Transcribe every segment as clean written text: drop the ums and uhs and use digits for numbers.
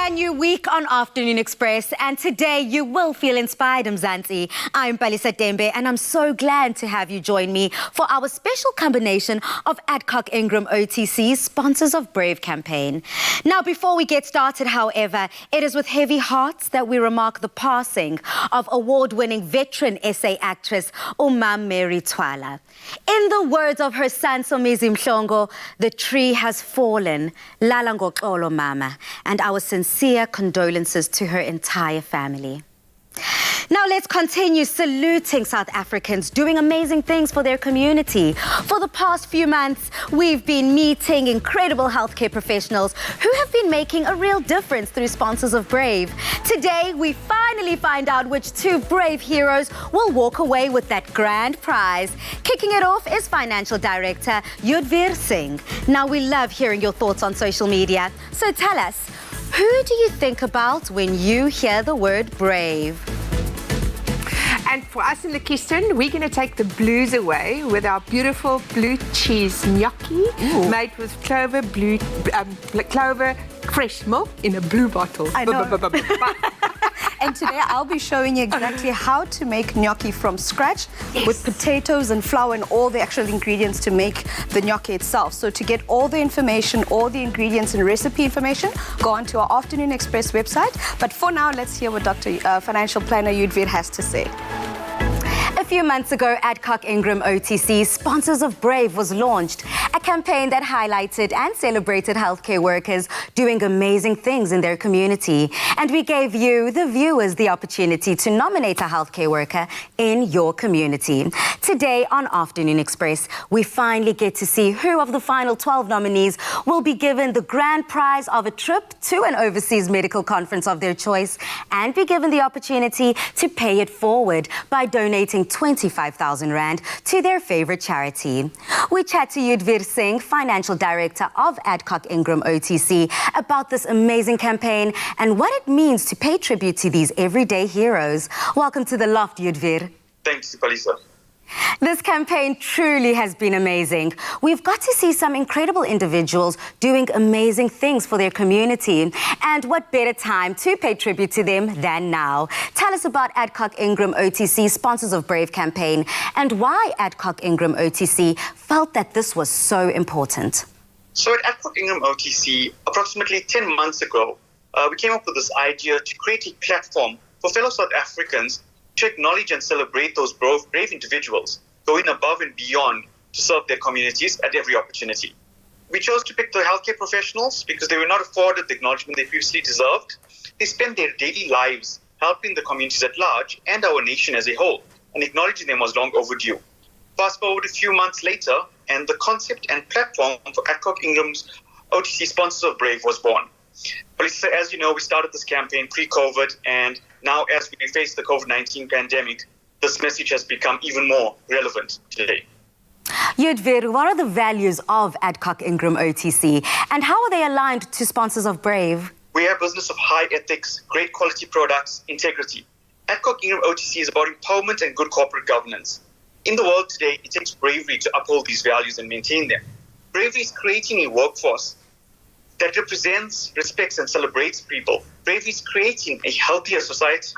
brand new week on Afternoon Express, and today you will feel inspired, Mzansi. I'm Palisa Dembe, and I'm so glad to have you join me for our special combination of Adcock Ingram OTC Sponsors of Brave campaign. Now, before we get started, however, it is with heavy hearts that we remark the passing of award-winning veteran SA actress Umam Mary Twala. In the words of her son Somizi Mhlongo, the tree has fallen. Lala ngoxolo mama, and our sincere condolences to her entire family. Now let's continue saluting South Africans doing amazing things for their community. For the past few months, we've been meeting incredible healthcare professionals who have been making a real difference through Sponsors of Brave. Today, we finally find out which two brave heroes will walk away with that grand prize. Kicking it off is Financial Director Yudhvir Singh. Now, we love hearing your thoughts on social media. So tell us, who do you think about when you hear the word brave? And for us in the kitchen, we're going to take the blues away with our beautiful blue cheese gnocchi made with clover fresh milk in a blue bottle. I know. And today I'll be showing you exactly how to make gnocchi from scratch with potatoes and flour and all the actual ingredients to make the gnocchi itself. So to get all the information, all the ingredients and recipe information, go on to our Afternoon Express website. But for now, let's hear what Dr. Financial Planner Yudhvir has to say. A few months ago, Adcock Ingram OTC Sponsors of Brave was launched, a campaign that highlighted and celebrated healthcare workers doing amazing things in their community. And we gave you, the viewers, the opportunity to nominate a healthcare worker in your community. Today on Afternoon Express, we finally get to see who of the final 12 nominees will be given the grand prize of a trip to an overseas medical conference of their choice and be given the opportunity to pay it forward by donating 25,000 Rand to their favorite charity. We chat to Yudhvir Singh, Financial Director of Adcock Ingram OTC, about this amazing campaign and what it means to pay tribute to these everyday heroes. Welcome to the Loft, Yudhvir. Thanks, Palisa. This campaign truly has been amazing. We've got to see some incredible individuals doing amazing things for their community. And what better time to pay tribute to them than now? Tell us about Adcock Ingram OTC Sponsors of Brave campaign and why Adcock Ingram OTC felt that this was so important. So at Adcock Ingram OTC, approximately 10 months ago, we came up with this idea to create a platform for fellow South Africans to acknowledge and celebrate those brave individuals going above and beyond to serve their communities at every opportunity. We chose to pick the healthcare professionals because they were not afforded the acknowledgement they previously deserved. They spent their daily lives helping the communities at large and our nation as a whole, and acknowledging them was long overdue. Fast forward a few months later, and the concept and platform for Adcock Ingram's OTC Sponsors of Brave was born. But as you know, we started this campaign pre-COVID, and now as we face the COVID-19 pandemic, this message has become even more relevant today. Yudhvir, what are the values of Adcock Ingram OTC and how are they aligned to Sponsors of Brave? We are a business of high ethics, great quality products, integrity. Adcock Ingram OTC is about empowerment and good corporate governance. In the world today, it takes bravery to uphold these values and maintain them. Bravery is creating a workforce that represents, respects and celebrates people. Bravery is creating a healthier society.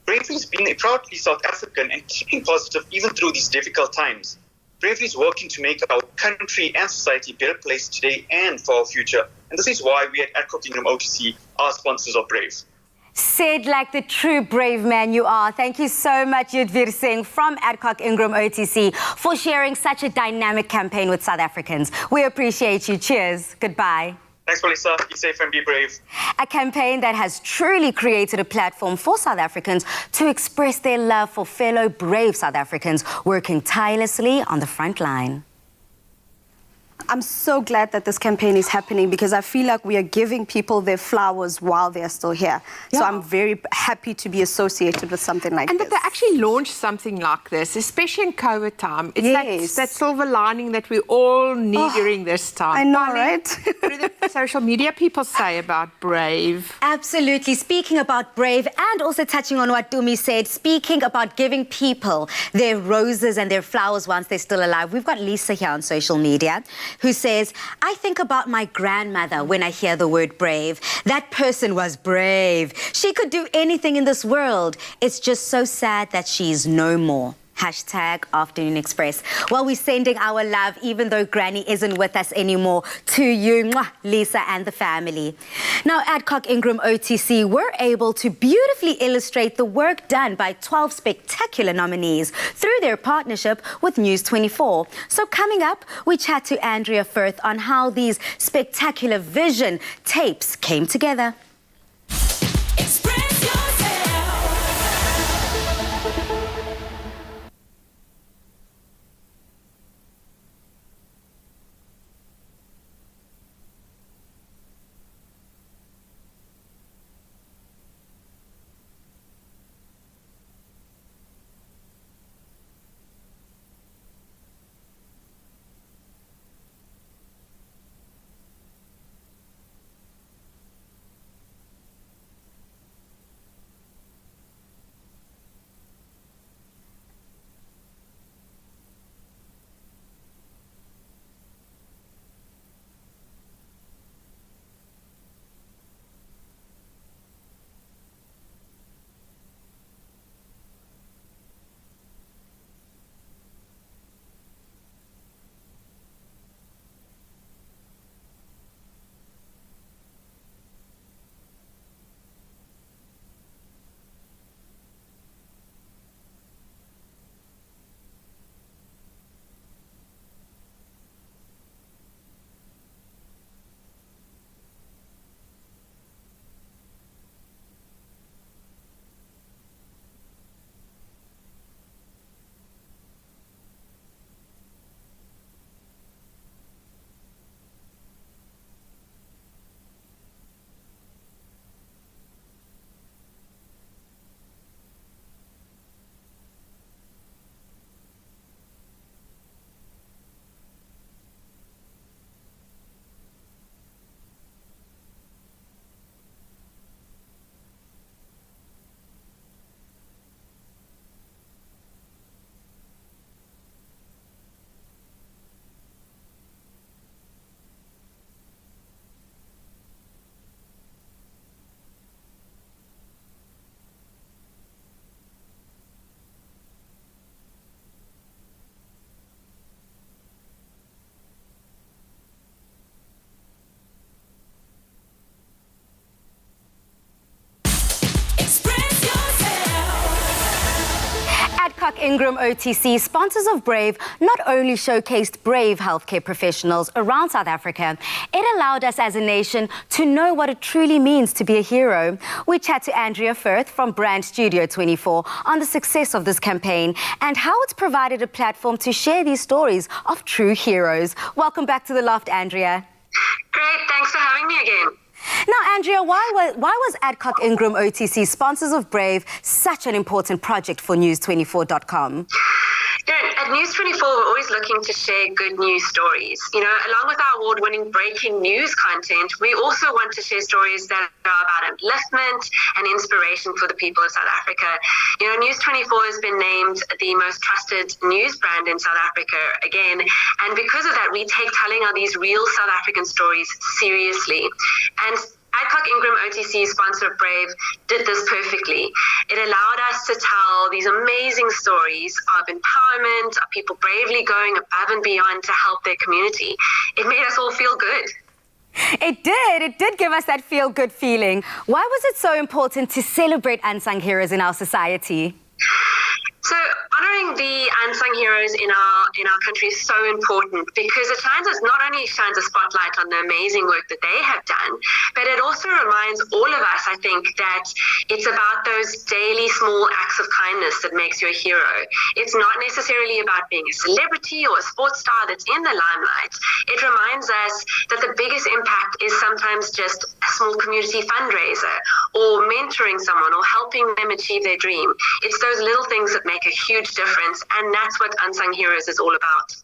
Bravery is being a proudly South African and keeping positive even through these difficult times. Bravery is working to make our country and society a better place today and for our future. And this is why we at Adcock Ingram OTC are Sponsors of Brave. Said like the true brave man you are. Thank you so much, Yudhvir Singh from Adcock Ingram OTC, for sharing such a dynamic campaign with South Africans. We appreciate you. Cheers. Goodbye. Thanks, Melissa. Be safe and be brave. A campaign that has truly created a platform for South Africans to express their love for fellow brave South Africans working tirelessly on the front line. I'm so glad that this campaign is happening because I feel like we are giving people their flowers while they're still here. Yeah. So I'm very happy to be associated with something like this. And that they actually launched something like this, especially in COVID time. It's that silver lining that we all need during this time. I know, right? Through the social media people say about Brave. Absolutely. Speaking about Brave and also touching on what Dumi said, speaking about giving people their roses and their flowers once they're still alive, we've got Lisa here on social media who says, I think about my grandmother when I hear the word brave. That person was brave. She could do anything in this world. It's just so sad that she's no more. Hashtag Afternoon Express. Well, we're sending our love, even though Granny isn't with us anymore, to you, mwah, Lisa and the family. Now, Adcock Ingram OTC were able to beautifully illustrate the work done by 12 spectacular nominees through their partnership with News 24. So coming up, we chat to Andrea Firth on how these spectacular vision tapes came together. Express yourself. Adcock Ingram OTC, sponsors of Brave, not only showcased brave healthcare professionals around South Africa, it allowed us as a nation to know what it truly means to be a hero. We chat to Andrea Firth from Brand Studio 24 on the success of this campaign and how it's provided a platform to share these stories of true heroes. Welcome back to The Loft, Andrea. Great, thanks for having me again. Now, Andrea, why was Adcock Ingram OTC, sponsors of Brave, such an important project for News24.com? At News24, we're always looking to share good news stories. You know, along with our award-winning breaking news content, we also want to share stories that are about upliftment and inspiration for the people of South Africa. You know, News24 has been named the most trusted news brand in South Africa again, and because of that, we take telling of these real South African stories seriously. And Adcock Ingram OTC, sponsor of Brave, did this perfectly. It allowed us to tell these amazing stories of empowerment, of people bravely going above and beyond to help their community. It made us all feel good. It did give us that feel-good feeling. Why was it so important to celebrate unsung heroes in our society? So honoring the unsung heroes in our country is so important because it not only shines a spotlight on the amazing work that they have done, but it also reminds all of us, I think, that it's about those daily small acts of kindness that makes you a hero. It's not necessarily about being a celebrity or a sports star that's in the limelight. It reminds us that the biggest impact is sometimes just a small community fundraiser or mentoring someone or helping them achieve their dream. It's those little things that make a huge difference, and that's what Unsung Heroes is all about.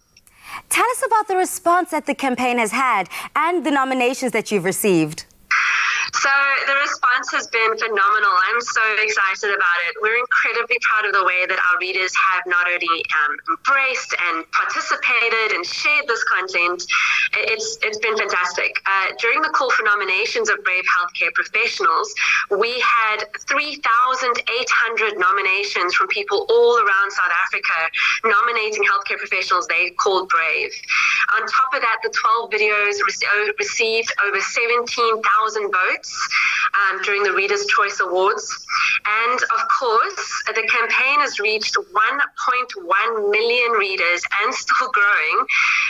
Tell us about the response that the campaign has had and the nominations that you've received. So the response has been phenomenal. I'm so excited about it. We're incredibly proud of the way that our readers have not only embraced and participated and shared this content. It's been fantastic. During the call for nominations of Brave Healthcare Professionals, we had 3,800 nominations from people all around South Africa nominating healthcare professionals they called Brave. On top of that, the 12 videos received over 17,000 votes during the Reader's Choice Awards. And of course, the campaign has reached 1.1 million readers and still growing.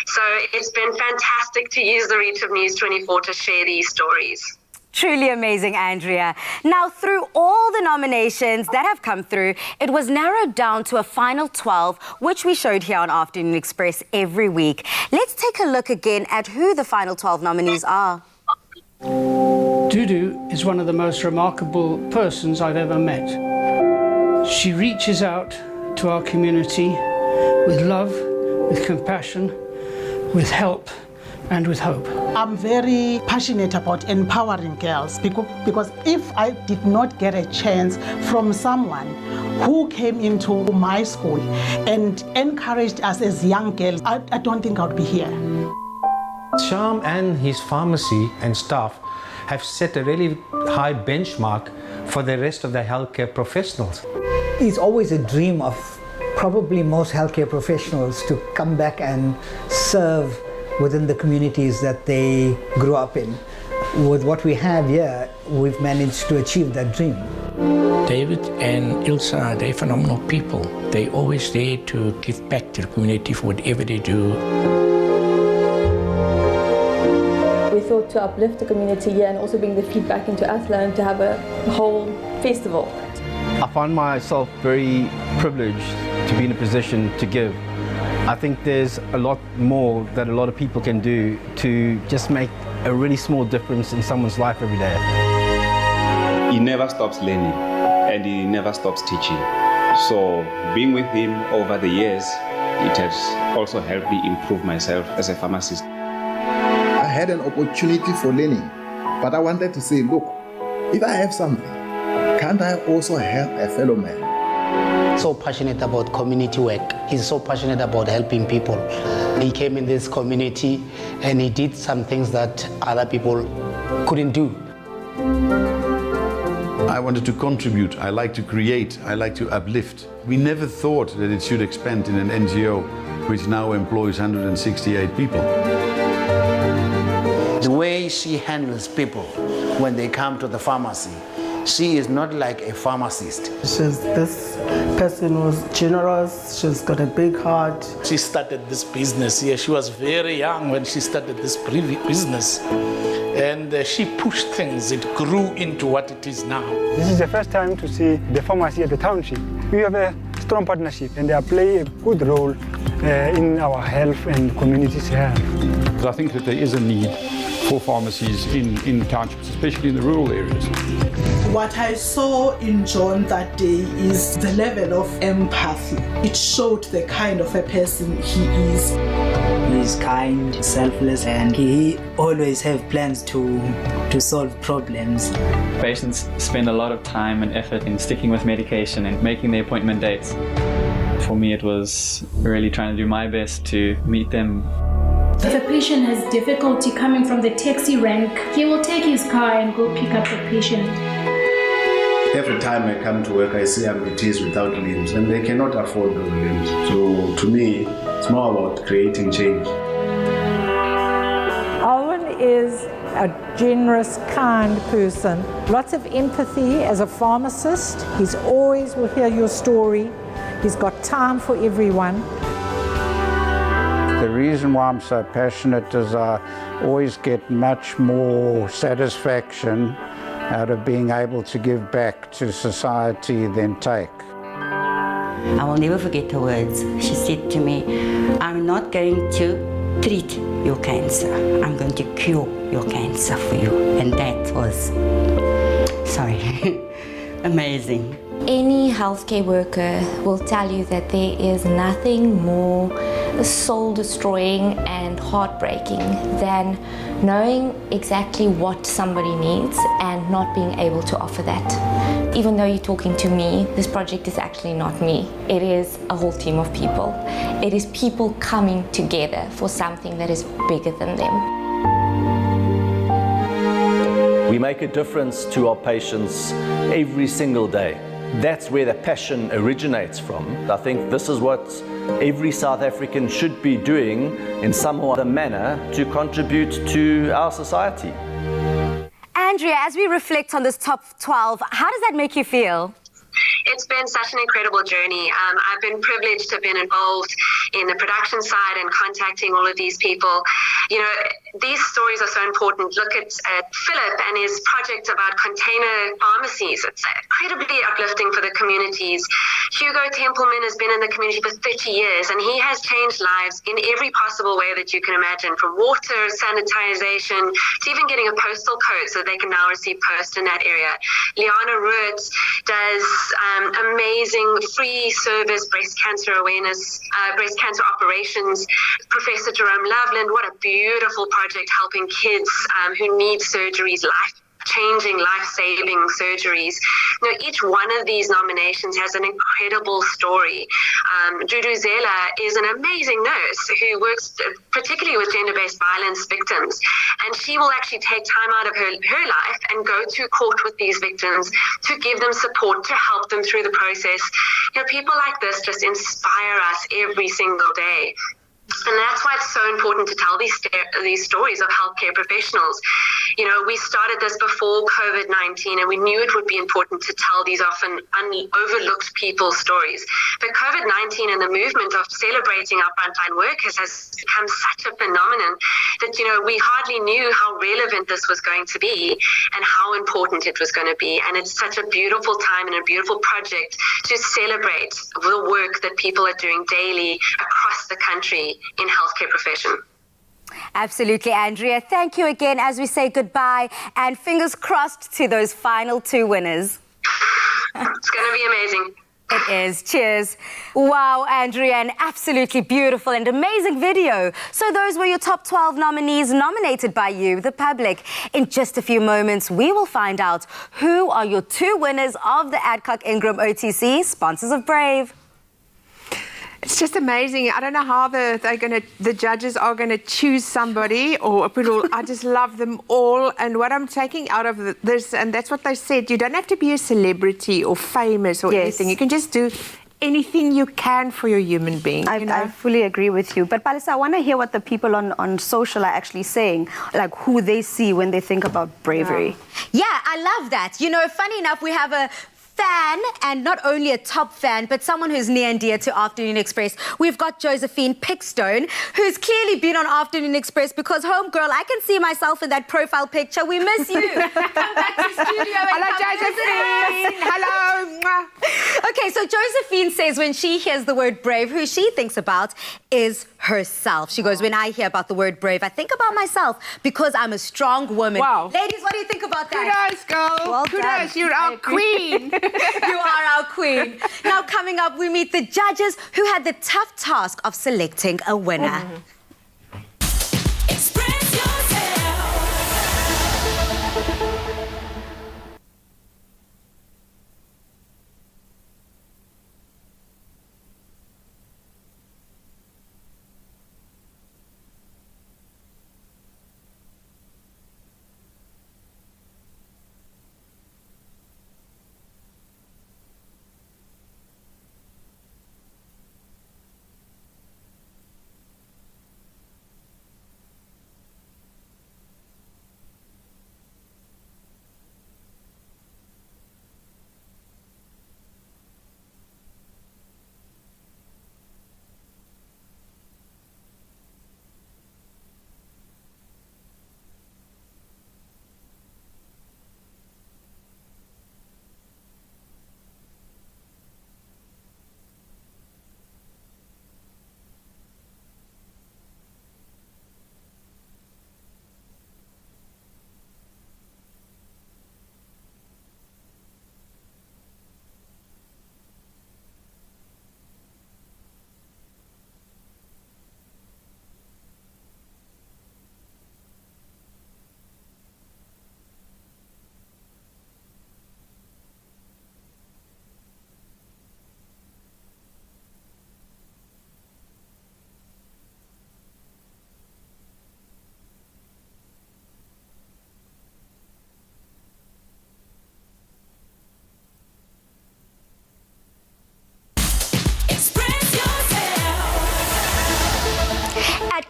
So it's been fantastic to use the reach of News24 to share these stories. Truly amazing, Andrea. Now, through all the nominations that have come through, it was narrowed down to a final 12, which we showed here on Afternoon Express every week. Let's take a look again at who the final 12 nominees are. Dudu is one of the most remarkable persons I've ever met. She reaches out to our community with love, with compassion, with help, and with hope. I'm very passionate about empowering girls because if I did not get a chance from someone who came into my school and encouraged us as young girls, I don't think I would be here. Sham and his pharmacy and staff have set a really high benchmark for the rest of the healthcare professionals. It's always a dream of probably most healthcare professionals to come back and serve within the communities that they grew up in. With what we have here, we've managed to achieve that dream. David and Ilsa, they're phenomenal people. They're always there to give back to the community for whatever they do. We thought to uplift the community here and also bring the feedback into Athlone to have a whole festival. I find myself very privileged to be in a position to give. I think there's a lot more that a lot of people can do to just make a really small difference in someone's life every day. He never stops learning and he never stops teaching. So being with him over the years, it has also helped me improve myself as a pharmacist. I had an opportunity for learning, but I wanted to say, look, if I have something, can't I also help a fellow man? So passionate about community work. He's so passionate about helping people. He came in this community and he did some things that other people couldn't do. I wanted to contribute, I like to create, I like to uplift. We never thought that it should expand in an NGO which now employs 168 people. The way she handles people when they come to the pharmacy, she is not like a pharmacist. This person was generous, she's got a big heart. She started this business here. She was very young when she started this business. And she pushed things, it grew into what it is now. This is the first time to see the pharmacy at the township. We have a strong partnership and they play a good role in our health and community's health. I think that there is a need for pharmacies in townships, especially in the rural areas. What I saw in John that day is the level of empathy. It showed the kind of a person he is. He's kind, selfless, and he always have plans to solve problems. Patients spend a lot of time and effort in sticking with medication and making the appointment dates. For me, it was really trying to do my best to meet them. If a patient has difficulty coming from the taxi rank, he will take his car and go pick up the patient. Every time I come to work, I see amputees without limbs, and they cannot afford those limbs. So to me, it's more about creating change. Alwyn is a generous, kind person. Lots of empathy as a pharmacist. He's always will hear your story. He's got time for everyone. The reason why I'm so passionate is I always get much more satisfaction out of being able to give back to society than take. I will never forget her words. She said to me, I'm not going to treat your cancer. I'm going to cure your cancer for you. And that was, amazing. Any healthcare worker will tell you that there is nothing more soul-destroying and heartbreaking than knowing exactly what somebody needs and not being able to offer that. Even though you're talking to me, this project is actually not me. It is a whole team of people. It is people coming together for something that is bigger than them. We make a difference to our patients every single day. That's where the passion originates from. I think this is what every South African should be doing in some or other manner to contribute to our society. Andrea, as we reflect on this top 12, how does that make you feel? It's been such an incredible journey. I've been privileged to have been involved in the production side and contacting all of these people. You know, these stories are so important. Look at Philip and his project about container pharmacies. It's incredibly uplifting for the communities. Hugo Templeman has been in the community for 30 years and he has changed lives in every possible way that you can imagine, from water, sanitization, to even getting a postal code so they can now receive post in that area. Liana Ruetz does amazing free service breast cancer awareness, breast cancer operations. Professor Jerome Loveland, what a beautiful project helping kids who need surgeries, life-changing, life-saving surgeries. You know, each one of these nominations has an incredible story. Dudu Zela is an amazing nurse who works particularly with gender-based violence victims, and she will actually take time out of her life and go to court with these victims to give them support, to help them through the process. You know, people like this just inspire us every single day. And that's why it's so important to tell these stories of healthcare professionals. You know, we started this before COVID-19 and we knew it would be important to tell these often overlooked people's stories. But COVID-19 and the movement of celebrating our frontline workers has become such a phenomenon that, you know, we hardly knew how relevant this was going to be and how important it was going to be. And it's such a beautiful time and a beautiful project to celebrate the work that people are doing daily across the country in healthcare profession. Absolutely, Andrea. Thank you again as we say goodbye, and fingers crossed to those final 2 winners. It's going to be amazing. It is. Cheers. Wow, Andrea, an absolutely beautiful and amazing video. So those were your top 12 nominees nominated by you, the public. In just a few moments, we will find out who are your 2 winners of the Adcock Ingram OTC, sponsors of Brave. It's just amazing. I don't know how the judges are gonna choose somebody or people. I just love them all. And what I'm taking out of this, and that's what they said, you don't have to be a celebrity or famous or anything. You can just do anything you can for your human being. I fully agree with you. But Palisa, I want to hear what the people on social are actually saying, like who they see when they think about bravery. Yeah, I love that. You know, funny enough, we have a fan, and not only a top fan, but someone who's near and dear to Afternoon Express. We've got Josephine Pickstone, who's clearly been on Afternoon Express because, homegirl, I can see myself in that profile picture. We miss you. Come back to studio. Hello, Josephine. Hello. Okay, so Josephine says when she hears the word brave, who she thinks about is herself. She goes, when I hear about the word brave, I think about myself because I'm a strong woman. Wow. Ladies, what do you think about that? Kudos, girl. Well Kudos. done. You're our queen. You are our queen. Now, coming up, we meet the judges who had the tough task of selecting a winner.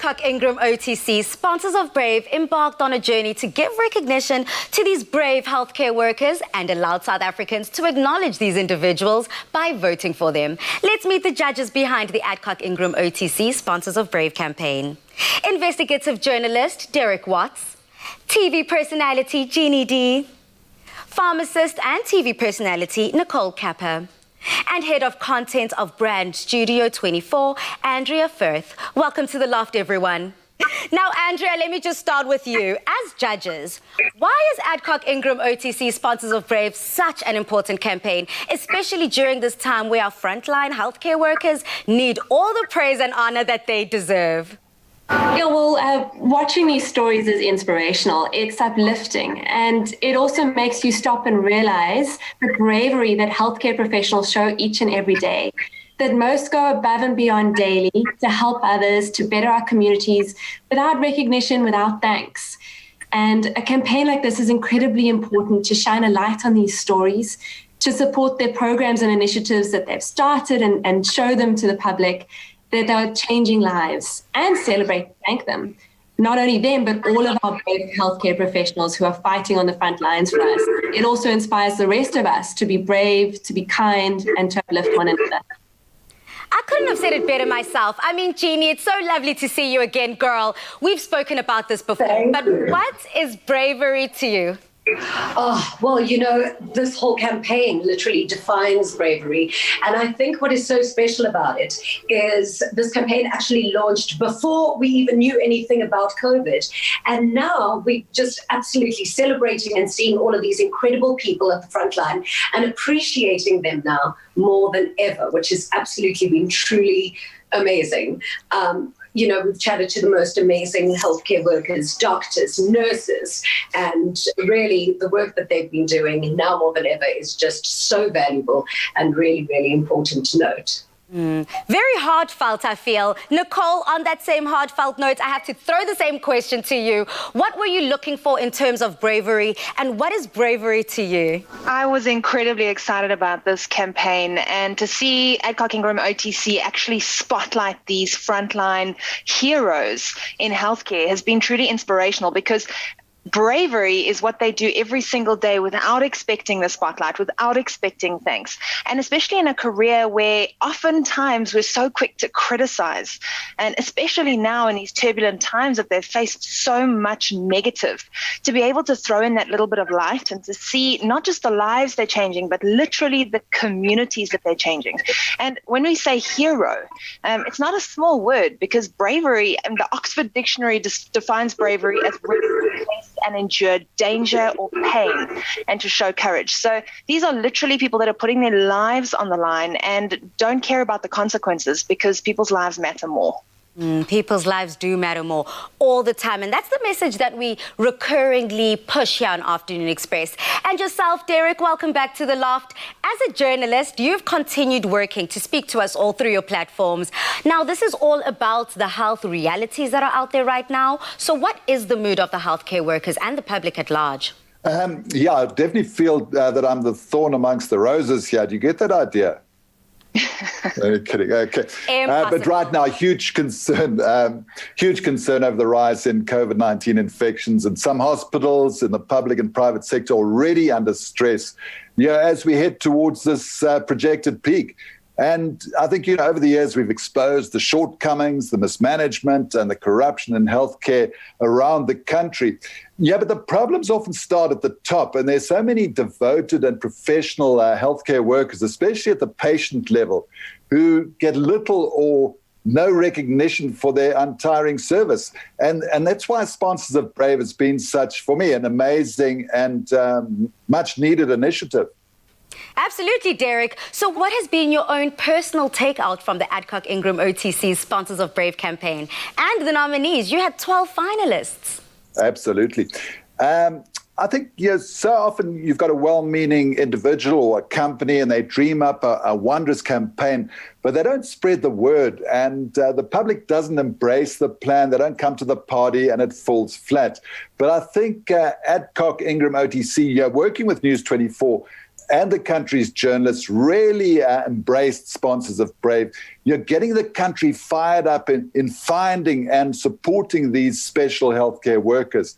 Adcock Ingram OTC, sponsors of Brave, embarked on a journey to give recognition to these brave healthcare workers and allowed South Africans to acknowledge these individuals by voting for them. Let's meet the judges behind the Adcock Ingram OTC, sponsors of Brave campaign. Investigative journalist Derek Watts, TV personality Jeannie D, pharmacist and TV personality Nicole Kappa, and head of content of Brand Studio 24, Andrea Firth. Welcome to The Loft, everyone. Now, Andrea, let me just start with you. As judges, why is Adcock Ingram OTC, sponsors of Brave, such an important campaign, especially during this time where our frontline healthcare workers need all the praise and honor that they deserve? Yeah, well, watching these stories is inspirational. It's uplifting, and it also makes you stop and realize the bravery that healthcare professionals show each and every day, that most go above and beyond daily to help others, to better our communities, without recognition, without thanks. And a campaign like this is incredibly important to shine a light on these stories, to support their programs and initiatives that they've started and show them to the public, that they're changing lives, and celebrate and thank them. Not only them, but all of our brave healthcare professionals who are fighting on the front lines for us. It also inspires the rest of us to be brave, to be kind, and to uplift one another. I couldn't have said it better myself. I mean, Jeannie, it's so lovely to see you again, girl. We've spoken about this before, but what is bravery to you? Oh, well, you know, this whole campaign literally defines bravery. And I think what is so special about it is this campaign actually launched before we even knew anything about COVID. And now we're just absolutely celebrating and seeing all of these incredible people at the front line and appreciating them now more than ever, which has absolutely been truly amazing. You know, we've chatted to the most amazing healthcare workers, doctors, nurses, and really the work that they've been doing now more than ever is just so valuable and really, really important to note. Very heartfelt, I feel. Nicole, on that same heartfelt note, I have to throw the same question to you. What were you looking for in terms of bravery, and what is bravery to you? I was incredibly excited about this campaign, and to see Adcock Ingram OTC actually spotlight these frontline heroes in healthcare has been truly inspirational, because bravery is what they do every single day without expecting the spotlight, without expecting thanks. And especially in a career where oftentimes we're so quick to criticize, and especially now in these turbulent times that they've faced so much negative, to be able to throw in that little bit of light and to see not just the lives they're changing, but literally the communities that they're changing. And when we say hero, it's not a small word, because bravery, and the Oxford Dictionary defines bravery as and endure danger or pain and to show courage. So these are literally people that are putting their lives on the line and don't care about the consequences, because people's lives matter more. People's lives do matter more all the time. And that's the message that we recurringly push here on Afternoon Express. And yourself, Derek, welcome back to The Loft. As a journalist, you've continued working to speak to us all through your platforms. Now, this is all about the health realities that are out there right now. So what is the mood of the healthcare workers and the public at large? Yeah, I definitely feel that I'm the thorn amongst the roses here. Do you get that idea? Only kidding. Okay. But right now, huge concern over the rise in COVID-19 infections, and some hospitals in the public and private sector already under stress, as we head towards this projected peak. And I think, over the years, we've exposed the shortcomings, the mismanagement and the corruption in healthcare around the country. Yeah, but the problems often start at the top, and there's so many devoted and professional healthcare workers, especially at the patient level, who get little or no recognition for their untiring service. And that's why Sponsors of Brave has been such, for me, an amazing and much needed initiative. Absolutely, Derek. So what has been your own personal takeout from the Adcock Ingram OTC Sponsors of Brave campaign and the nominees? You had 12 finalists. Absolutely. I think so often you've got a well-meaning individual or a company and they dream up a wondrous campaign, but they don't spread the word, and the public doesn't embrace the plan. They don't come to the party and it falls flat. But I think Adcock Ingram OTC, working with News 24, and the country's journalists really embraced sponsors of Brave. You're getting the country fired up in finding and supporting these special healthcare workers.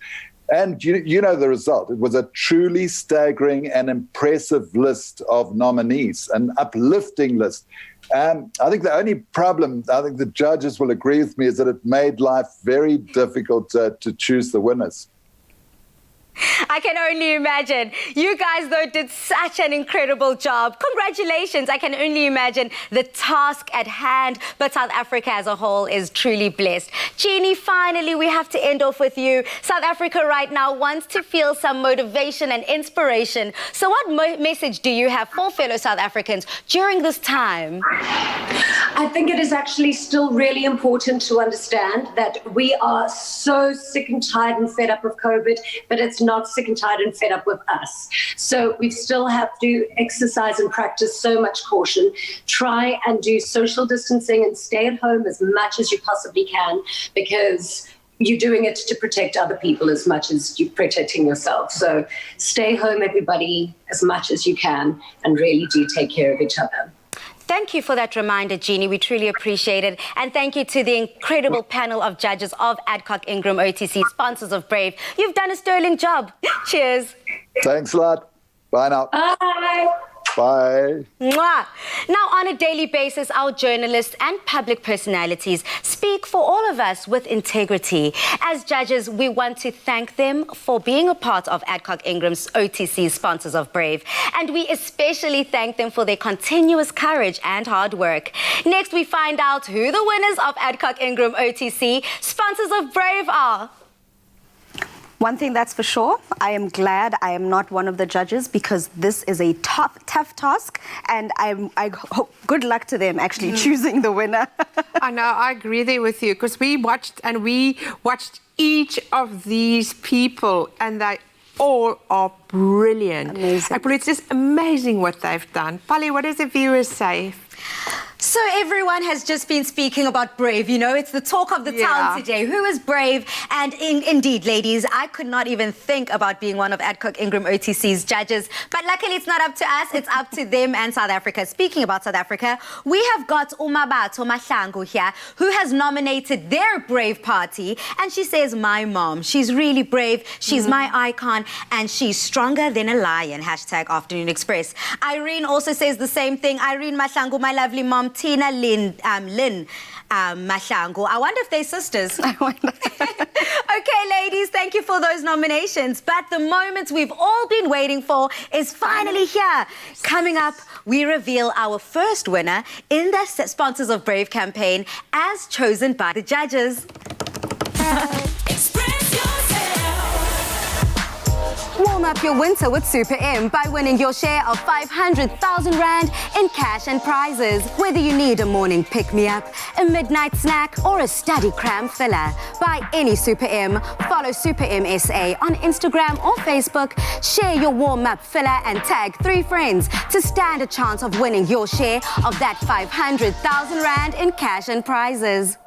And you know the result. It was a truly staggering and impressive list of nominees, an uplifting list. I think the only problem, I think the judges will agree with me, is that it made life very difficult to choose the winners. I can only imagine. You guys, though, did such an incredible job. Congratulations. I can only imagine the task at hand. But South Africa as a whole is truly blessed. Jeannie, finally, we have to end off with you. South Africa right now wants to feel some motivation and inspiration. So what message do you have for fellow South Africans during this time? I think it is actually still really important to understand that we are so sick and tired and fed up of COVID, but it's not sick and tired and fed up with us. So we still have to exercise and practice so much caution. Try and do social distancing and stay at home as much as you possibly can, because you're doing it to protect other people as much as you're protecting yourself. So stay home, everybody, as much as you can, and really do take care of each other. Thank you for that reminder, Jeannie. We truly appreciate it. And thank you to the incredible panel of judges of Adcock Ingram OTC, sponsors of Brave. You've done a sterling job. Cheers. Thanks a lot. Bye now. Bye. Bye. Mwah. Now, on a daily basis, our journalists and public personalities speak for all of us with integrity. As judges, we want to thank them for being a part of Adcock Ingram's OTC, sponsors of Brave. And we especially thank them for their continuous courage and hard work. Next, we find out who the winners of Adcock Ingram OTC, sponsors of Brave, are. One thing that's for sure, I am glad I am not one of the judges, because this is a tough task, and I hope good luck to them actually choosing the winner. I know, I agree there with you, because we watched each of these people, and they all are brilliant. Amazing. It's just amazing what they've done. Polly, what does the viewers say? So everyone has just been speaking about Brave. You know, it's the talk of the town today. Who is Brave? And indeed, ladies, I could not even think about being one of Adcock Ingram OTC's judges. But luckily, it's not up to us. It's up to them and South Africa. Speaking about South Africa, we have got Umabato Mahlangu here, who has nominated their Brave party. And she says, my mom, she's really brave. She's my icon. And she's stronger than a lion. # Afternoon Express. Irene also says the same thing. Irene Mahlangu, my lovely mom. Tina Lynn Mahlangu. I wonder if they're sisters. Okay, ladies, thank you for those nominations. But the moment we've all been waiting for is finally here. Coming up, we reveal our first winner in the Sponsors of Brave campaign, as chosen by the judges. Warm up your winter with Super M by winning your share of 500,000 Rand in cash and prizes. Whether you need a morning pick-me-up, a midnight snack, or a study cram filler, buy any Super M. Follow Super M SA on Instagram or Facebook. Share your warm-up filler and tag 3 friends to stand a chance of winning your share of that 500,000 Rand in cash and prizes.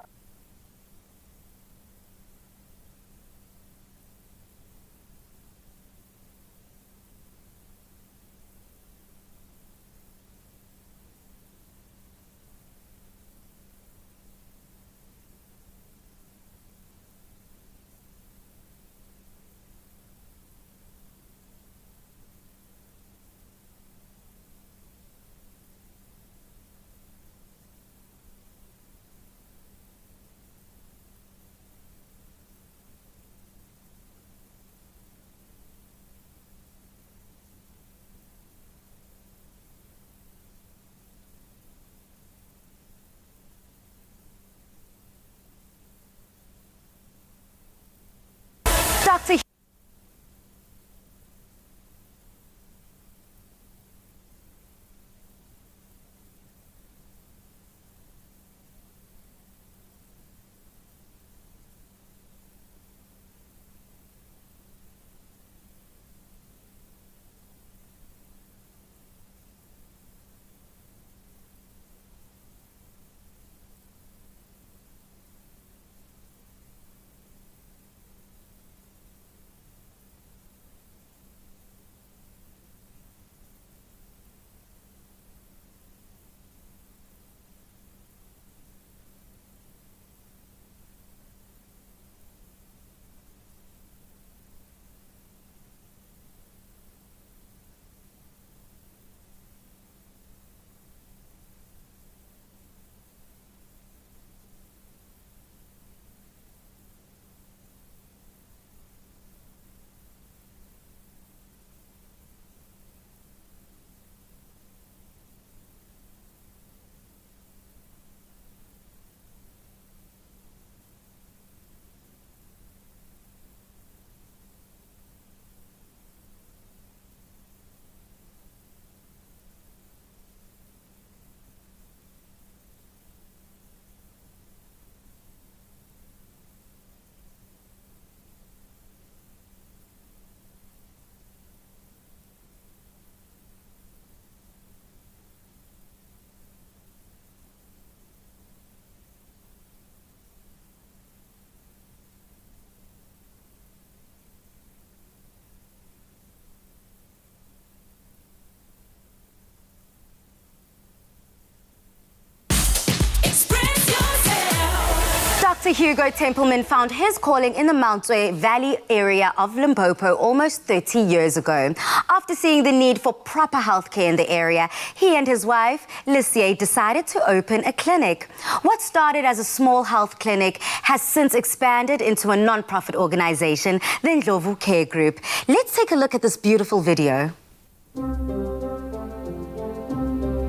Dr. Hugo Templeman found his calling in the Mountswe Valley area of Limpopo almost 30 years ago. After seeing the need for proper healthcare in the area, he and his wife, Lissier, decided to open a clinic. What started as a small health clinic has since expanded into a non-profit organization, the Ndlovu Care Group. Let's take a look at this beautiful video.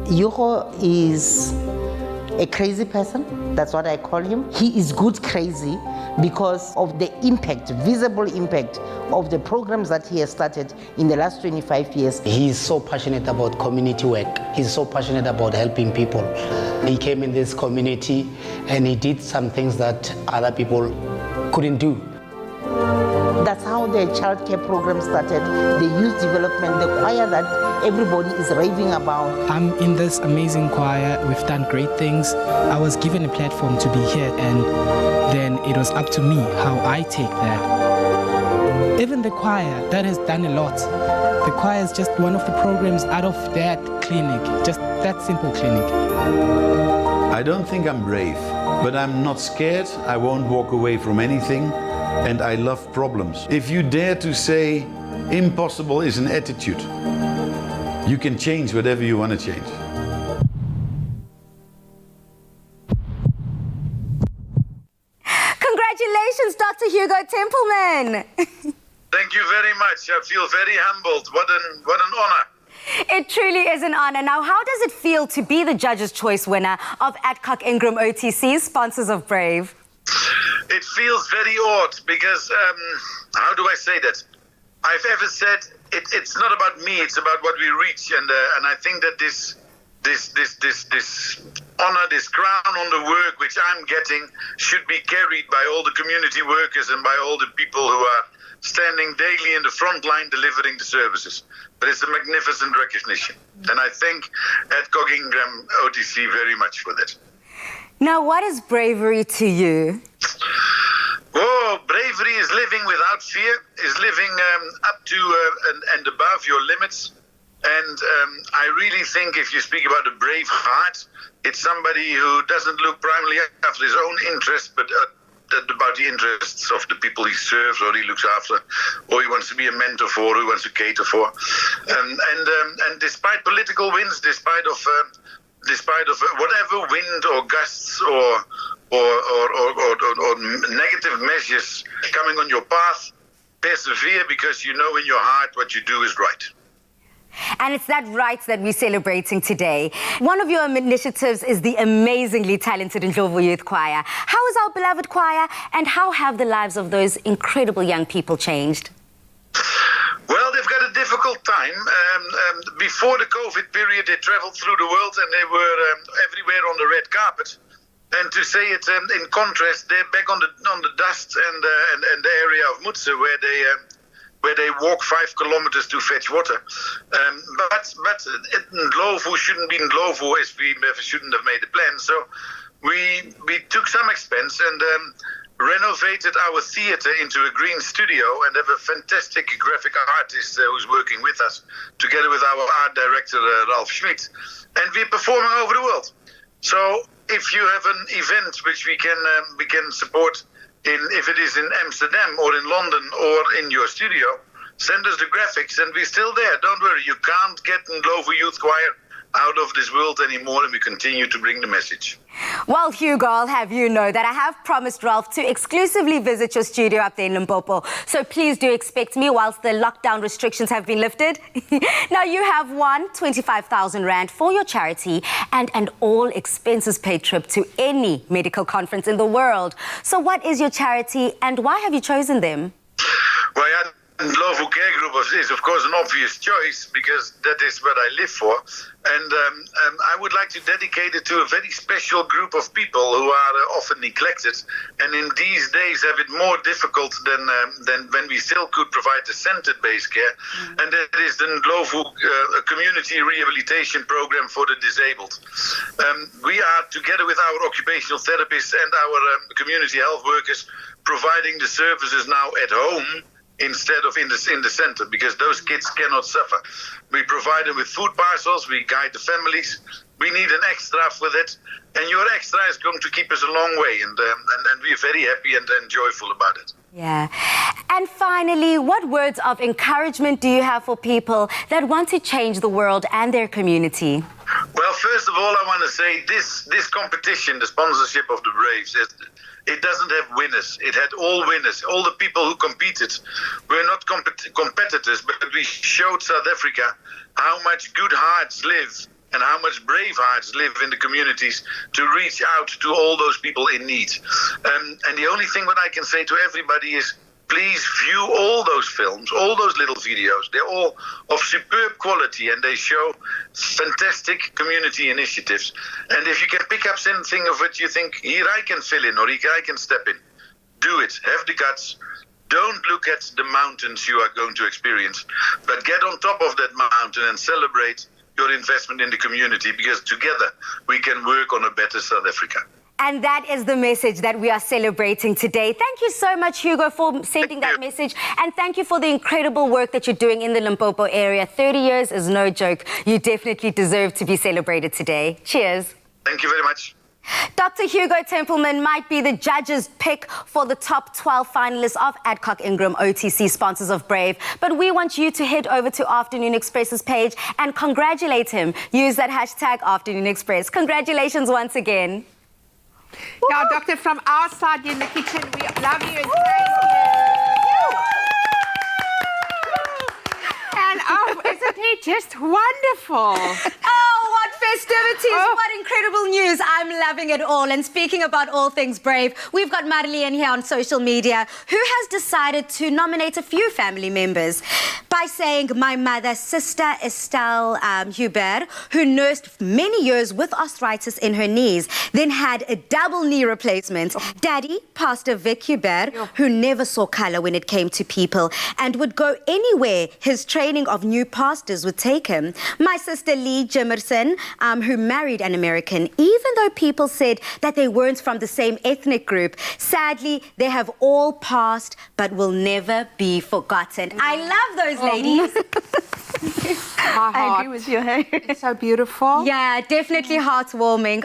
Hugo is a crazy person. That's what I call him. He is good crazy because of the impact, visible impact of the programs that he has started in the last 25 years. He is so passionate about community work. He's so passionate about helping people. He came in this community and he did some things that other people couldn't do. That's how the childcare program started, the youth development, the choir that everybody is raving about. I'm in this amazing choir. We've done great things. I was given a platform to be here, and then it was up to me how I take that. Even the choir, that has done a lot. The choir is just one of the programs out of that clinic, just that simple clinic. I don't think I'm brave, but I'm not scared. I won't walk away from anything. And I love problems. If you dare to say impossible is an attitude, you can change whatever you want to change. Congratulations, Dr. Hugo Templeman. Thank you very much. I feel very humbled. What an honor. It truly is an honor. Now, how does it feel to be the Judge's Choice winner of Adcock Ingram OTC, sponsors of Brave? It feels very odd because, how do I say that? I've ever said it's not about me, it's about what we reach. And I think that this honor, this crown on the work which I'm getting should be carried by all the community workers and by all the people who are standing daily in the front line delivering the services. But it's a magnificent recognition. And I thank Adcock Ingram OTC very much for that. Now, what is bravery to you? Oh, bravery is living without fear, is living up to and above your limits. And I really think if you speak about a brave heart, it's somebody who doesn't look primarily after his own interests, but about the interests of the people he serves or he looks after, or he wants to be a mentor for, or he wants to cater for. And despite political wins, despite of whatever wind or gusts or negative measures coming on your path, persevere because you know in your heart what you do is right. And it's that right that we're celebrating today. One of your initiatives is the amazingly talented Ndlovu Youth Choir. How is our beloved choir, and how have the lives of those incredible young people changed? Well, they've got a difficult time. Before the COVID period, they traveled through the world and they were everywhere on the red carpet. And to say it in contrast, they're back on the dust and the area of Mutse, where they walk 5 kilometers to fetch water. But Ndlovu shouldn't be Ndlovu as we shouldn't have made a plan. So we took some expense and renovated our theater into a green studio and have a fantastic graphic artist who's working with us, together with our art director, Ralph Schmidt. And we're performing over the world. So if you have an event which we can support, if it is in Amsterdam or in London or in your studio, send us the graphics and we're still there. Don't worry, you can't get Ndlovu Youth Choir out of this world anymore, and we continue to bring the message. Well, Hugo, I'll have you know that I have promised Ralph to exclusively visit your studio up there in Limpopo. So please do expect me whilst the lockdown restrictions have been lifted. Now, you have won 25,000 Rand for your charity and an all-expenses-paid trip to any medical conference in the world. So what is your charity and why have you chosen them? Well, Ndlovu Care Group is, of course, an obvious choice because that is what I live for. And I would like to dedicate it to a very special group of people who are often neglected and in these days have it more difficult than when we still could provide the centered-based care. And that is the Ndlovu Community Rehabilitation Program for the Disabled. We are, together with our occupational therapists and our community health workers, providing the services now at home instead of in the center, because those kids cannot suffer. We provide them with food parcels, we guide the families, we need an extra for that. And your extra is going to keep us a long way. And we're very happy and joyful about it. Yeah. And finally, what words of encouragement do you have for people that want to change the world and their community? Well, first of all, I want to say this competition, the sponsorship of the Braves, it doesn't have winners. It had all winners. All the people who competed were not competitors, but we showed South Africa how much good hearts live and how much brave hearts live in the communities to reach out to all those people in need. And the only thing what I can say to everybody is, please view all those films, all those little videos. They're all of superb quality and they show fantastic community initiatives. And if you can pick up something of it you think, here I can fill in or here I can step in, do it. Have the guts. Don't look at the mountains you are going to experience, but get on top of that mountain and celebrate your investment in the community, because together we can work on a better South Africa. And that is the message that we are celebrating today. Thank you so much, Hugo, for sending that message. And thank you for the incredible work that you're doing in the Limpopo area. 30 years is no joke. You definitely deserve to be celebrated today. Cheers. Thank you very much. Dr. Hugo Templeman might be the judge's pick for the top 12 finalists of Adcock Ingram OTC, sponsors of Brave. But we want you to head over to Afternoon Express's page and congratulate him. Use that hashtag Afternoon Express. Congratulations once again. Yeah, Doctor, from our side in the kitchen, we love you and thank you. And isn't he just wonderful? Oh, what festivities, what incredible news. I'm loving it all. And speaking about all things Brave, we've got Madeleine here on social media who has decided to nominate a few family members by saying, my mother, Sister Estelle Hubert, who nursed many years with arthritis in her knees, then had a double knee replacement. Daddy, Pastor Vic Hubert, who never saw color when it came to people and would go anywhere his training of new pastors would take him. My sister Lee Jimerson, who married an American, even though people said that they weren't from the same ethnic group. Sadly, they have all passed, but will never be forgotten. I love those ladies. I agree with you. Hey, it's so beautiful. Yeah, definitely heartwarming.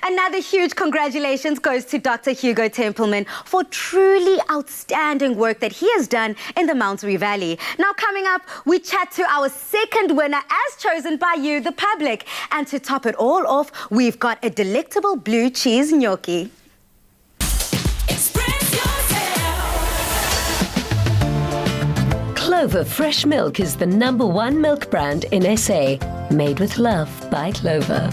Another huge congratulations goes to Dr. Hugo Templeman for truly outstanding work that he has done in the Mountaineer Valley. Now, coming up, we chat to our second winner as chosen by you, the public. And to top it all off, we've got a delectable blue cheese gnocchi. Clover Fresh Milk is the #1 milk brand in SA. Made with love by Clover.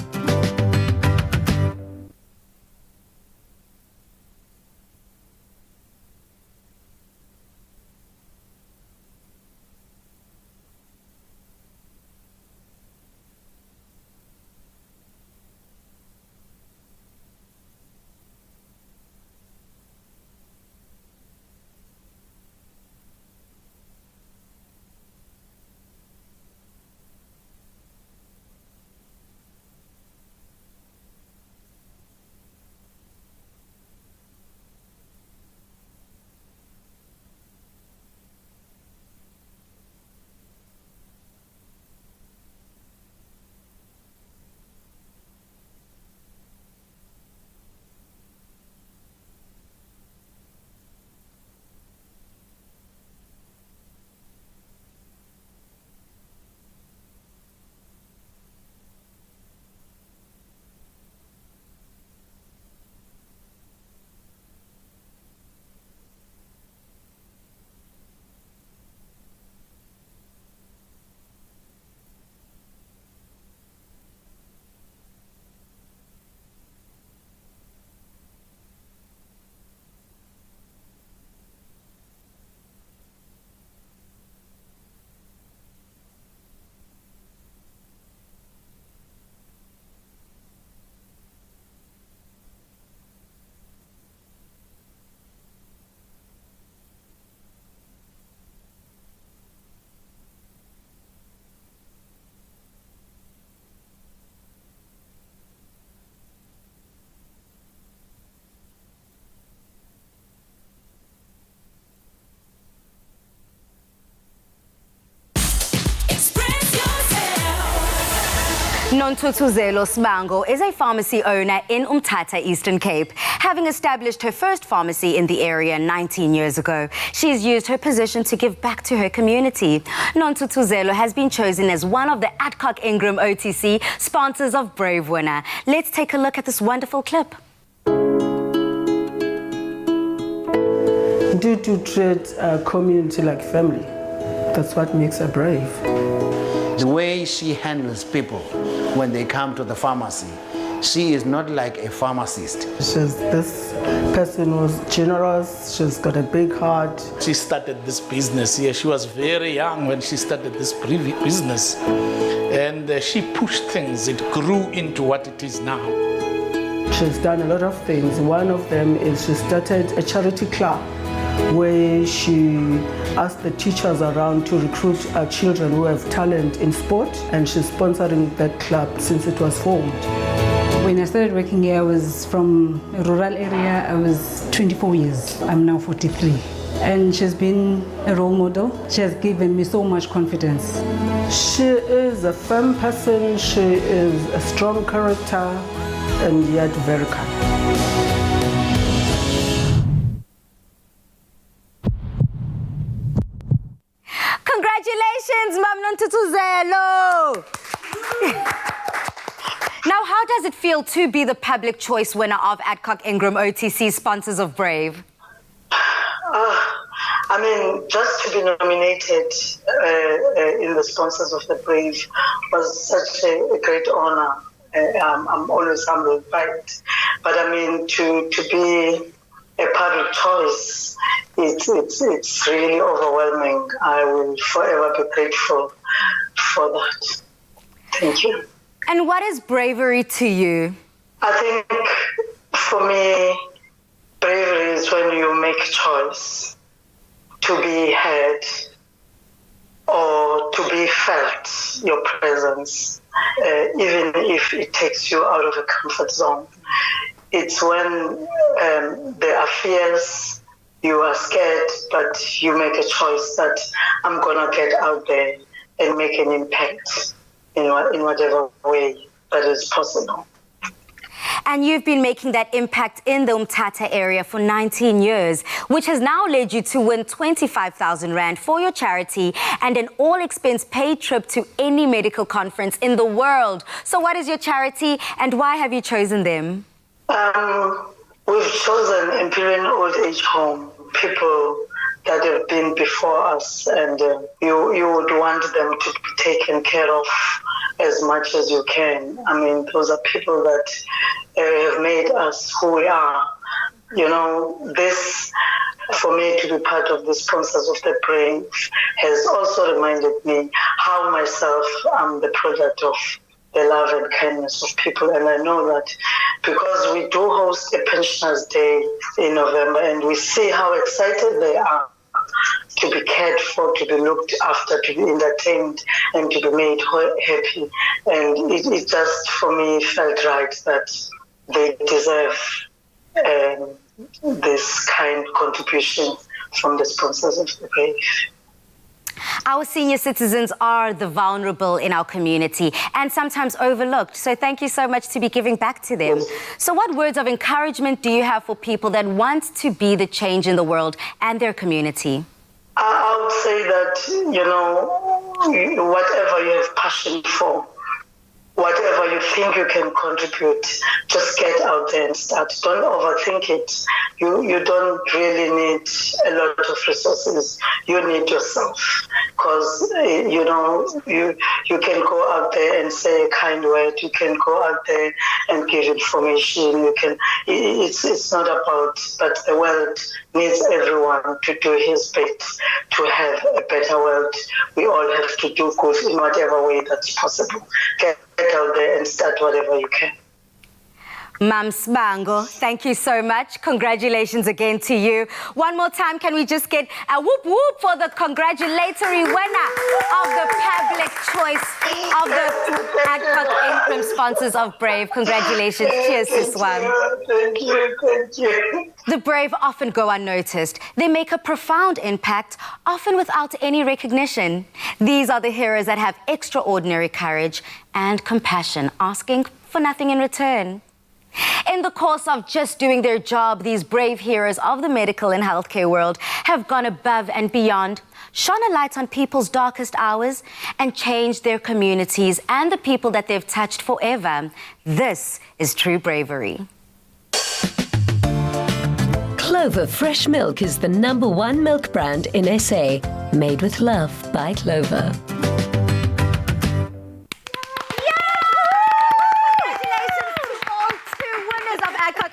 Nontutuzelo Sbango is a pharmacy owner in Umtata, Eastern Cape. Having established her first pharmacy in the area 19 years ago, she has used her position to give back to her community. Nontutuzelo has been chosen as one of the Adcock Ingram OTC sponsors of Brave Winner. Let's take a look at this wonderful clip. Due to treat a community like family, that's what makes her brave. The way she handles people when they come to the pharmacy, she is not like a pharmacist. This person was generous, she's got a big heart. She started this business here. She was very young when she started this business. And she pushed things. It grew into what it is now. She's done a lot of things. One of them is she started a charity club where she asked the teachers around to recruit children who have talent in sport, and she's sponsoring that club since it was formed. When I started working here, I was from a rural area. I was 24 years. I'm now 43. And she's been a role model. She has given me so much confidence. She is a firm person, she is a strong character, and yet very kind. Congratulations, Mam Nontutuzelo! Now, how does it feel to be the public choice winner of Adcock Ingram OTC Sponsors of Brave? I mean, just to be nominated in the Sponsors of the Brave was such a great honor. I'm always humbled by it. But I mean, to be a public choice, it's really overwhelming. I will forever be grateful for that. Thank you. And what is bravery to you? I think for me, bravery is when you make a choice to be heard or to be felt, your presence, even if it takes you out of a comfort zone. It's when there are fears, you are scared, but you make a choice that I'm going to get out there and make an impact in whatever way that is possible. And you've been making that impact in the Umtata area for 19 years, which has now led you to win 25,000 Rand for your charity and an all-expense-paid trip to any medical conference in the world. So what is your charity and why have you chosen them? We've chosen Empyrean Old Age Home, people that have been before us, and you would want them to be taken care of as much as you can. I mean, those are people that have made us who we are. You know, this, for me to be part of the Sponsors of the Brave, has also reminded me how myself I'm the product of the love and kindness of people. And I know that because we do host a Pensioners' Day in November and we see how excited they are to be cared for, to be looked after, to be entertained, and to be made happy. And it just, for me, felt right that they deserve this kind contribution from the Sponsors of the Brave. Our senior citizens are the vulnerable in our community and sometimes overlooked. So thank you so much to be giving back to them. So what words of encouragement do you have for people that want to be the change in the world and their community? I would say that, you know, whatever you have passion for, whatever you think you can contribute, just get out there and start. Don't overthink it. You don't really need a lot of resources. You need yourself. Because, you know, you can go out there and say a kind word. You can go out there and give information. You can. It's not about, but the world needs everyone to do his bit to have a better world. We all have to do good in whatever way that's possible. Get out there and start whatever you can. Mam Sbango, thank you so much. Congratulations again to you. One more time, can we just get a whoop whoop for the congratulatory winner of the public choice of the Adcock Ingram sponsors of Brave. Congratulations. Cheers, Siswam. Thank you. The brave often go unnoticed. They make a profound impact, often without any recognition. These are the heroes that have extraordinary courage and compassion, asking for nothing in return. In the course of just doing their job, these brave heroes of the medical and healthcare world have gone above and beyond, shone a light on people's darkest hours, and changed their communities and the people that they've touched forever. This is true bravery. Clover Fresh Milk is the #1 milk brand in SA. Made with love by Clover.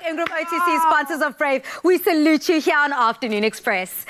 Ingram OTC, sponsors of Brave. We salute you here on Afternoon Express.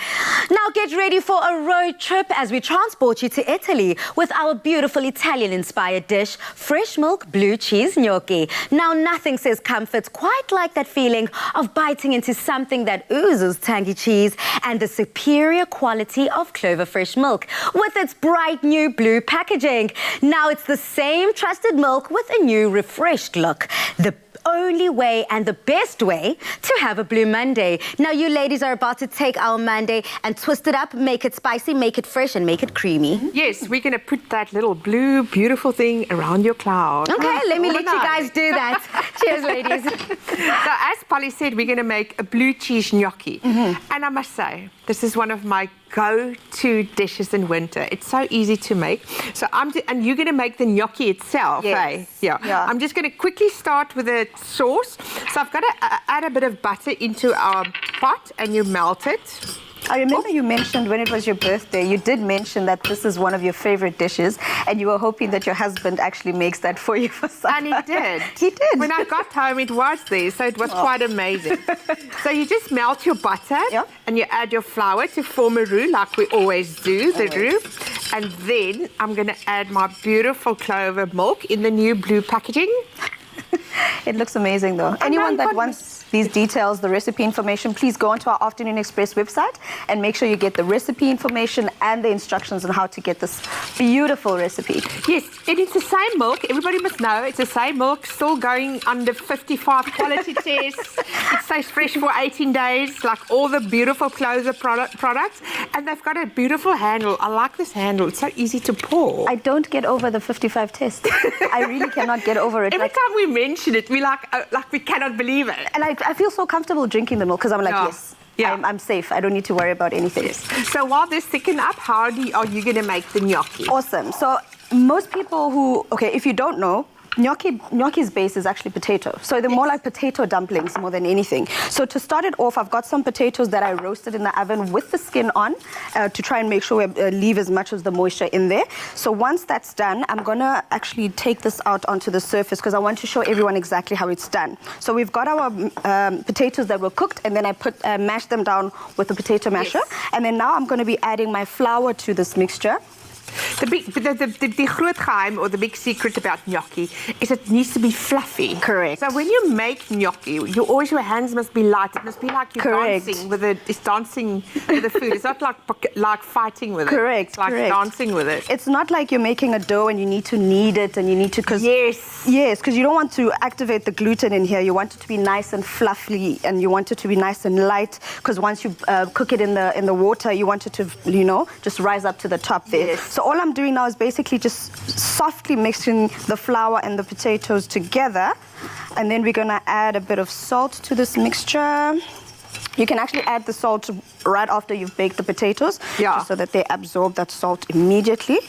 Now get ready for a road trip as we transport you to Italy with our beautiful Italian-inspired dish, fresh milk blue cheese gnocchi. Now nothing says comfort quite like that feeling of biting into something that oozes tangy cheese and the superior quality of Clover Fresh milk with its bright new blue packaging. Now it's the same trusted milk with a new refreshed look. The only way and the best way to have a Blue Monday. Now you ladies are about to take our Monday and twist it up, make it spicy, make it fresh and make it creamy. Yes, we're going to put that little blue beautiful thing around your cloud. Okay, let me let you guys do that. Cheers, ladies. So as Polly said, we're going to make a blue cheese gnocchi. And I must say, this is one of my go-to dishes in winter. It's so easy to make. So and you're going to make the gnocchi itself, eh? Yeah. I'm just going to quickly start with the sauce. So I've got to add a bit of butter into our pot and you melt it. I remember you mentioned when it was your birthday, you did mention that this is one of your favorite dishes and you were hoping that your husband actually makes that for you for supper. And he did. He did. When I got home, it was there, so it was quite amazing. So you just melt your butter and you add your flour to form a roux like we always do, the roux. And then I'm going to add my beautiful Clover milk in the new blue packaging. It looks amazing though. Anyone that wants these details, the recipe information, please go onto our Afternoon Express website and make sure you get the recipe information and the instructions on how to get this beautiful recipe. Yes, and it's the same milk. Everybody must know it's the same milk, still going under 55 quality tests. It stays fresh for 18 days, like all the beautiful Clover products. And they've got a beautiful handle. I like this handle. It's so easy to pour. I don't get over the 55 test. I really cannot get over it. Every time we mention it, we like we cannot believe it. And I feel so comfortable drinking the milk because I'm like, I'm safe. I don't need to worry about anything. Yes. So while this thicken up, how are you going to make the gnocchi? Awesome. So most people who, if you don't know, gnocchi's base is actually potato. So they're more like potato dumplings more than anything. So to start it off, I've got some potatoes that I roasted in the oven with the skin on to try and make sure we leave as much of the moisture in there. So once that's done, I'm going to actually take this out onto the surface because I want to show everyone exactly how it's done. So we've got our potatoes that were cooked and then I mashed them down with the potato masher. And then now I'm going to be adding my flour to this mixture. The groot geheim or the big secret about gnocchi is it needs to be fluffy. Correct. So when you make gnocchi, your hands must be light. It must be like you're dancing with the food. It's not like fighting with it. Correct. It's like dancing with it. It's not like you're making a dough and you need to knead it and you need to Yes, because you don't want to activate the gluten in here. You want it to be nice and fluffy and you want it to be nice and light because once you cook it in the water, you want it to just rise up to the top there. Yes. So all I'm doing now is basically just softly mixing the flour and the potatoes together. And then we're going to add a bit of salt to this mixture. You can actually add the salt right after you've baked the potatoes, just so that they absorb that salt immediately.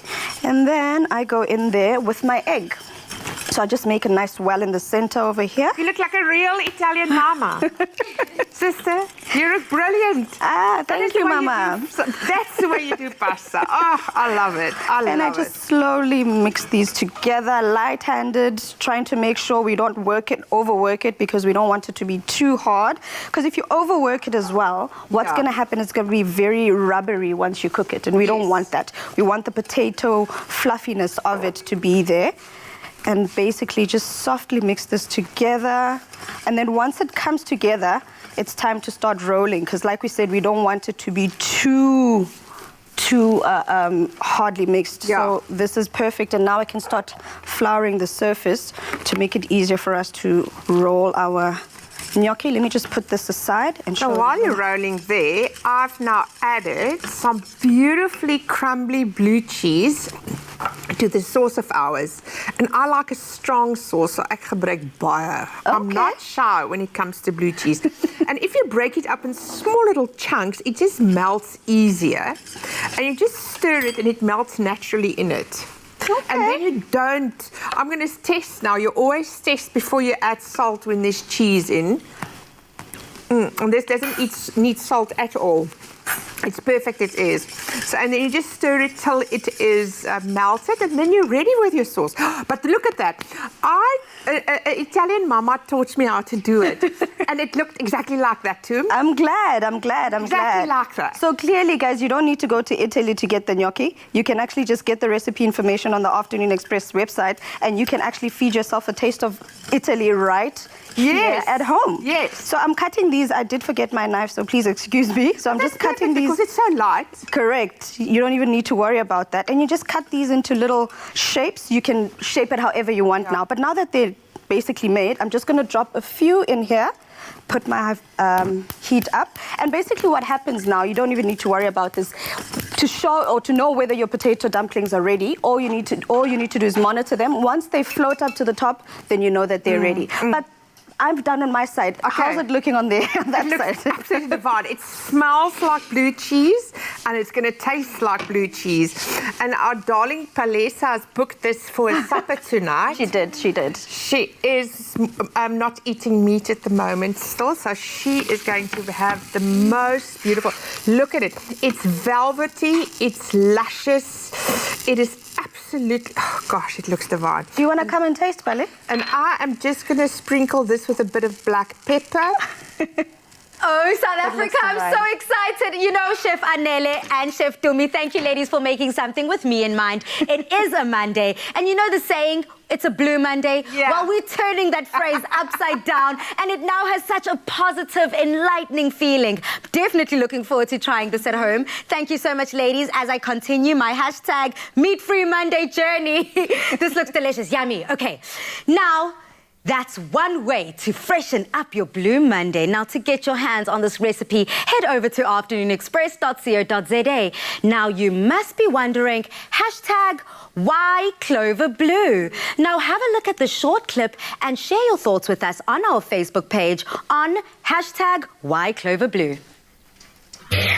And then I go in there with my egg. So I just make a nice well in the center over here. You look like a real Italian mama. Sister, you're brilliant. Thank you, Mama. That's the way you do pasta. Oh, I love it. And I just slowly mix these together, light-handed, trying to make sure we don't overwork it because we don't want it to be too hard. Because if you overwork it as well, what's going to happen is it's going to be very rubbery once you cook it. And we don't want that. We want the potato fluffiness of it to be there. and basically just softly mix this together. And then once it comes together, it's time to start rolling, because like we said, we don't want it to be too hardly mixed. So this is perfect, and now I can start flouring the surface to make it easier for us to roll our gnocchi. Let me just put this aside and show So while you're rolling there, I've now added some beautifully crumbly blue cheese to the sauce of ours. And I like a strong sauce, so ek gebruik baie. I'm not shy when it comes to blue cheese. And if you break it up in small little chunks, it just melts easier. And you just stir it and it melts naturally in it. And then you don't, I'm going to test now. You always test before you add salt when there's cheese in. And this doesn't need salt at all. It's perfect, it is. So, and then you just stir it till it is melted, and then you're ready with your sauce. But look at that. Italian mama taught me how to do it. And it looked exactly like that too. I'm glad. Exactly like that. So clearly, guys, you don't need to go to Italy to get the gnocchi. You can actually just get the recipe information on the Afternoon Express website, and you can actually feed yourself a taste of Italy right here at home. Yes. So I'm cutting these. I did forget my knife, so please excuse me. So I'm just cutting these. Because it's so light. Correct. You don't even need to worry about that. And you just cut these into little shapes. You can shape it however you want now. But now that they're basically made, I'm just going to drop a few in here. Put my heat up. And basically what happens now, you don't even need to worry about this. To show or to know whether your potato dumplings are ready, all you need to do is monitor them. Once they float up to the top, then you know that they're ready. But I've done on my side. Okay. How's it looking on there? On that it looks side? absolutely divine. It smells like blue cheese, and it's going to taste like blue cheese. And our darling Palesa has booked this for a supper tonight. She did. She is not eating meat at the moment still, so she is going to have the most beautiful. Look at it. It's velvety. It's luscious. It is absolutely, oh gosh, it looks divine. Do you want to come and taste, Pale? And I am just going to sprinkle this with a bit of black pepper. Oh, South Africa, I'm so excited. You know, Chef Anele and Chef Tumi, thank you, ladies, for making something with me in mind. It is a Monday. And you know the saying, it's a blue Monday? Yeah. Well, we're turning that phrase upside down, and it now has such a positive, enlightening feeling. Definitely looking forward to trying this at home. Thank you so much, ladies, as I continue my hashtag meat-free Monday journey. This looks delicious, yummy. Okay, now, that's one way to freshen up your Blue Monday. Now, to get your hands on this recipe, head over to afternoonexpress.co.za. Now, you must be wondering, hashtag why Clover Blue? Now, have a look at the short clip and share your thoughts with us on our Facebook page on hashtag why Clover Blue.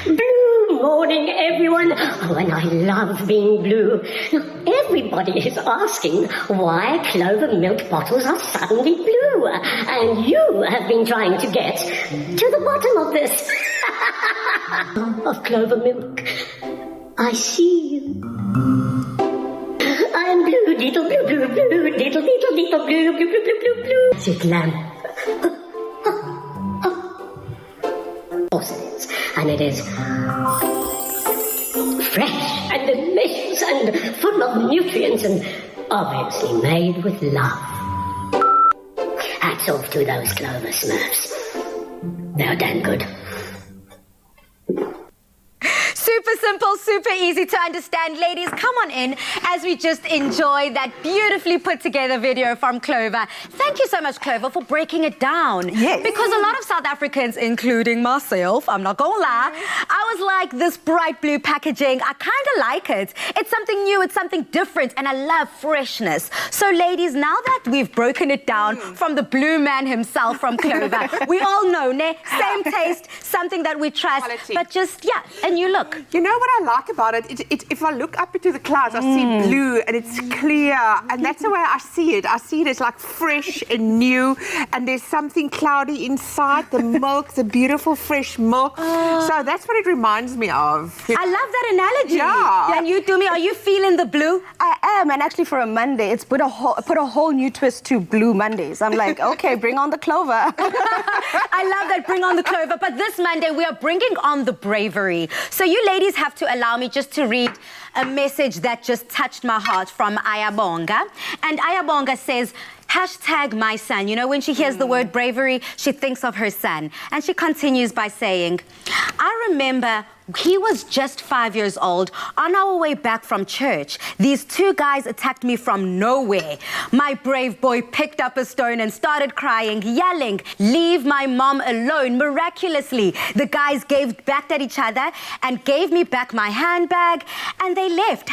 Blue morning, everyone. Oh, and I love being blue. Now, everybody is asking why Clover milk bottles are suddenly blue. And you have been trying to get to the bottom of this. Of Clover milk. I see you. I'm blue, deedle, blue, blue, blue, deedle, deedle, deedle, blue, blue, blue, blue, blue, blue. Sweet lamb. Of course it is. And it is fresh and delicious and full of nutrients and obviously made with love. Hats off to those Clover Smurfs. They're damn good. Super simple, super easy to understand. Ladies, come on in as we just enjoy that beautifully put together video from Clover. Thank you so much, Clover, for breaking it down. Yes. Because a lot of South Africans, including myself, I'm not gonna lie, I was like, this bright blue packaging, I kind of like it. It's something new, it's something different, and I love freshness. So ladies, now that we've broken it down from the blue man himself from Clover, we all know, ne? Same taste, something that we trust, Quality. but just, yeah, and you look. You know what I like about it? If I look up into the clouds, I see blue and it's clear. And that's the way I see it. I see it as like fresh and new. And there's something cloudy inside. The milk, the beautiful fresh milk. So that's what it reminds me of. I love that analogy. Yeah. And you, Tumi, are you feeling the blue? I am, and actually for a Monday, it's put a whole new twist to Blue Mondays. I'm like, okay, bring on the Clover. I love that said bring on the Clover, but this Monday we are bringing on the bravery. So you ladies have to allow me just to read a message that just touched my heart from Ayabonga. And Ayabonga says, #my son. You know, when she hears the word bravery, she thinks of her son. And she continues by saying, I remember he was just 5 years old. On our way back from church, these two guys attacked me from nowhere. My brave boy picked up a stone and started crying, yelling, leave my mom alone. Miraculously, the guys backed at each other and gave me back my handbag, and they left.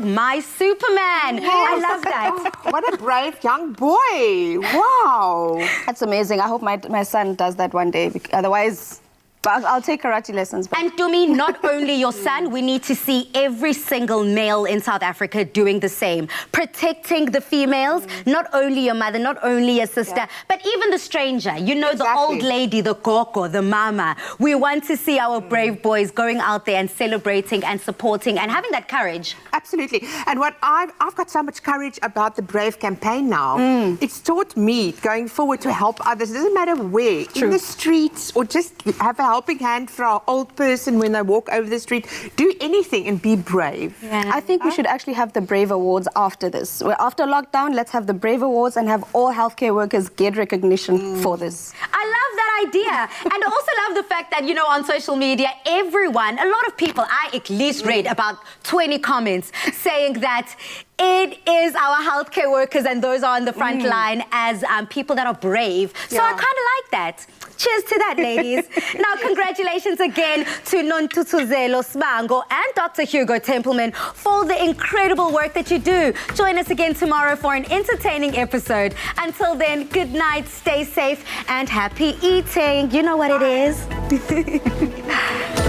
#my Superman. Yes. I love that. What a brave young boy. Wow. That's amazing. I hope my son does that one day. Otherwise, I'll take karate lessons. But. And to me, not only your son, we need to see every single male in South Africa doing the same. Protecting the females, not only your mother, not only your sister, but even the stranger. You know, the old lady, the koko, the mama. We want to see our brave boys going out there and celebrating and supporting and having that courage. Absolutely. And what I've got so much courage about the Brave campaign now. It's taught me going forward to help others. It doesn't matter where, in the streets, or just have a helping hand for our old person when they walk over the street. Do anything and be brave. Yeah. I think we should actually have the Brave Awards after this. After lockdown, let's have the Brave Awards and have all healthcare workers get recognition for this. I love that idea. And I also love the fact that, you know, on social media, everyone, a lot of people, I at least read about 20 comments saying that it is our healthcare workers and those are on the front line as people that are brave. So I kind of like that. Cheers to that, ladies. Now, congratulations again to Nontutuzelo Sbango and Dr. Hugo Templeman for the incredible work that you do. Join us again tomorrow for an entertaining episode. Until then, good night, stay safe, and happy eating. You know what it is.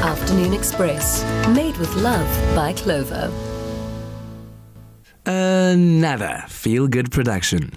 Afternoon Express, made with love by Clover. Another feel-good production.